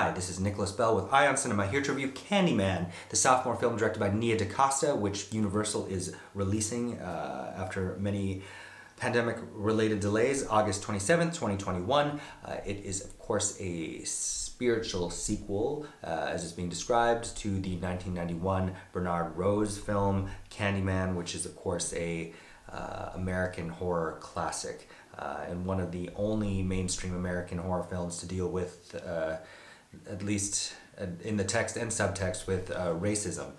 Hi, this is Nicholas Bell with Ion Cinema, here to review Candyman, the sophomore film directed by Nia DaCosta, which Universal is releasing after many pandemic-related delays, August 27th, 2021. It is, of course, a spiritual sequel, as it's being described, to the 1991 Bernard Rose film, Candyman, which is, of course, a American horror classic, and one of the only mainstream American horror films to deal with, at least in the text and subtext, with racism.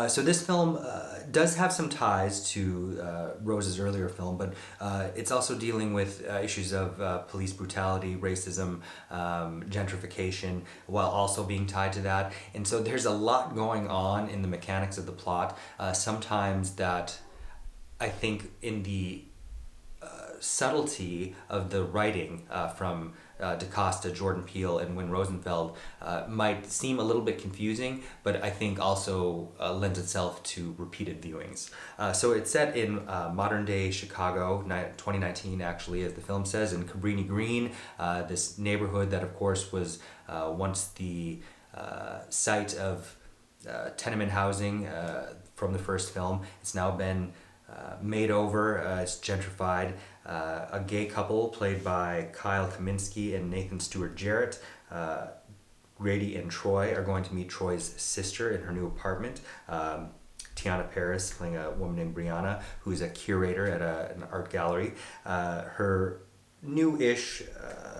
So this film does have some ties to Rose's earlier film, but it's also dealing with issues of police brutality, racism, gentrification, while also being tied to that. And so there's a lot going on in the mechanics of the plot, sometimes that I think in the subtlety of the writing from DaCosta, Jordan Peele, and Win Rosenfeld might seem a little bit confusing, but I think also lends itself to repeated viewings. So it's set in modern day Chicago, 2019 actually, as the film says, in Cabrini Green, this neighborhood that of course was once the site of tenement housing from the first film. It's now been made over, it's gentrified. A gay couple played by Kyle Kaminsky and Nathan Stewart-Jarrett, Grady and Troy, are going to meet Troy's sister in her new apartment. Tayonah Parris playing a woman named Brianna, who's a curator at an art gallery. Her new-ish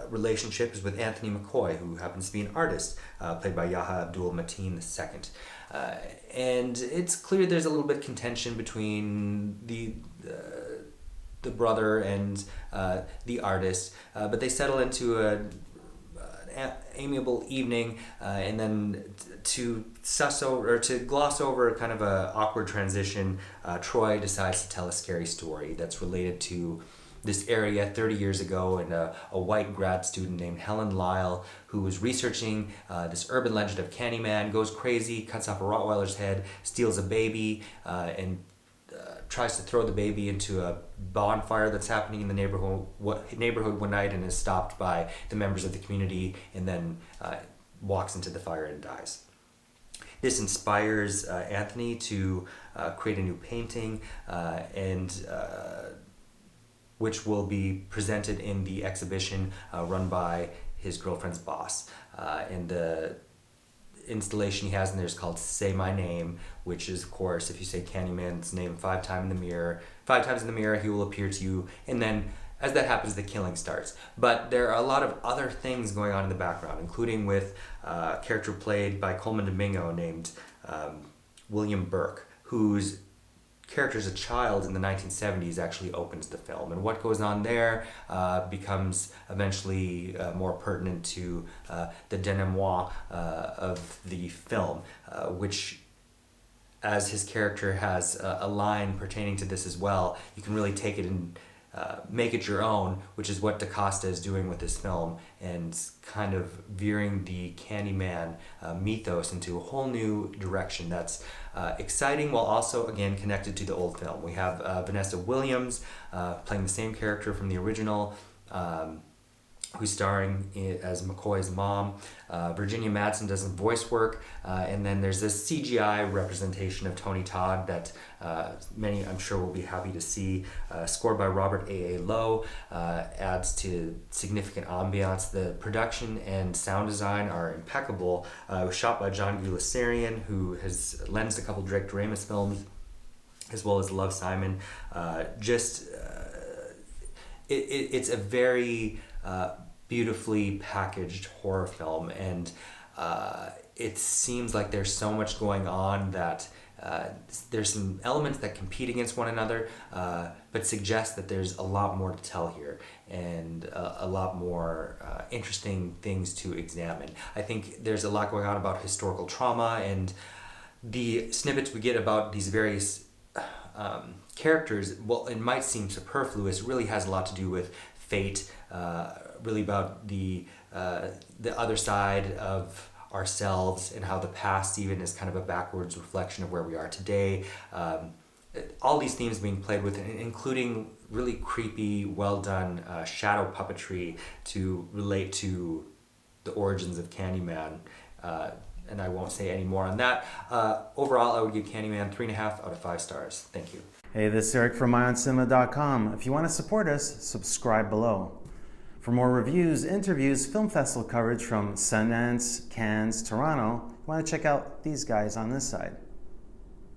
relationship is with Anthony McCoy, who happens to be an artist, played by Yahya Abdul-Mateen II. And it's clear there's a little bit of contention between the brother and the artist, but they settle into an amiable evening, and then to gloss over kind of a awkward transition, Troy decides to tell a scary story that's related to this area 30 years ago, and a white grad student named Helen Lyle, who was researching this urban legend of Candyman, goes crazy, cuts off a Rottweiler's head, steals a baby, and tries to throw the baby into a bonfire that's happening in the neighborhood one night, and is stopped by the members of the community, and then walks into the fire and dies. This inspires Anthony to create a new painting, and which will be presented in the exhibition run by his girlfriend's boss. And the installation he has in there is called Say My Name, which is, of course, if you say Candyman's name five times in the mirror, he will appear to you, and then as that happens, the killing starts. But there are a lot of other things going on in the background, including with a character played by Colman Domingo named William Burke, whose character as a child in the 1970s actually opens the film, and what goes on there becomes eventually more pertinent to the denouement of the film, which, as his character has a line pertaining to this as well, you can really take it and make it your own, which is what DaCosta is doing with this film, and kind of veering the Candyman mythos into a whole new direction that's exciting, while also, again, connected to the old film. We have Vanessa Williams playing the same character from the original, who's starring as McCoy's mom. Virginia Madsen does some voice work, and then there's this CGI representation of Tony Todd that many, I'm sure, will be happy to see, scored by Robert A. Lowe, adds to significant ambiance. The production and sound design are impeccable. It was shot by John Gulassarian, who has lensed a couple Drake Doremus films, as well as Love, Simon. It's a very beautifully packaged horror film, and it seems like there's so much going on that there's some elements that compete against one another, but suggest that there's a lot more to tell here, and a lot more interesting things to examine. I think there's a lot going on about historical trauma, and the snippets we get about these various characters, well, it might seem superfluous, really has a lot to do with fate, really about the other side of ourselves, and how the past even is kind of a backwards reflection of where we are today. All these themes being played with, including really creepy, well done shadow puppetry to relate to the origins of Candyman. And I won't say any more on that. Overall, I would give Candyman 3.5 out of 5 stars. Thank you. Hey, this is Eric from IONCINEMA.com. If you want to support us, subscribe below. For more reviews, interviews, film festival coverage from Sundance, Cannes, Toronto, you want to check out these guys on this side.